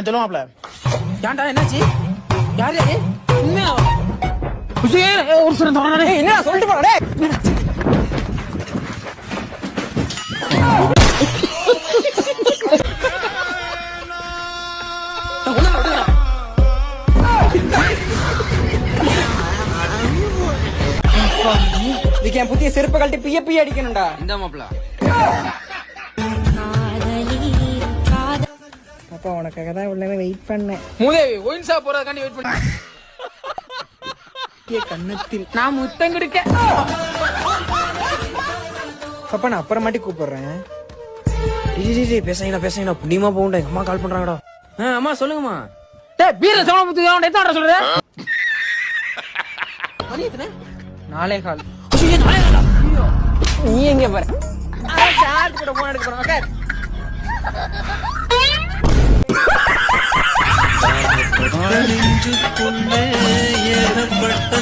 சொல்லுவாப்ல. ஏன்டா என்னாச்சு? யார் யாரு? உண்மையா? ஒரு சில என்ன சொல்லிட்டு போறே? இதுக்கு என் புதிய செருப்பு கழட்டி பிய அடிக்கணும்டா. இந்த மாப்பிள அப்பா உனக்காக தான் இவ்வளவு நேரம் வெயிட் பண்ணேன். மூதேவி ஒயின் ஷாப் போறதுக்காண்டி வெயிட் பண்ணி கண்ணத்தில் நான் முத்தம் கொடுக்க. அப்பா நான் அப்புறமாட்டி கூப்பிடுறேன். பேசுங்கடா புண்ணியமா போகண்டா. எங்க அம்மா கால் பண்றாங்கடா. அம்மா சொல்லுங்கம்மா. டேய் பீர சோளம் முத்து எத்தனை சொல்ற? மணி எத்தனை? 4:15. நீ எங்க பாரு? சார் கூட போன் எடுக்க போறோம். ஓகே. நெஞ்சுக்குள்ளே ஏகப்பட்ட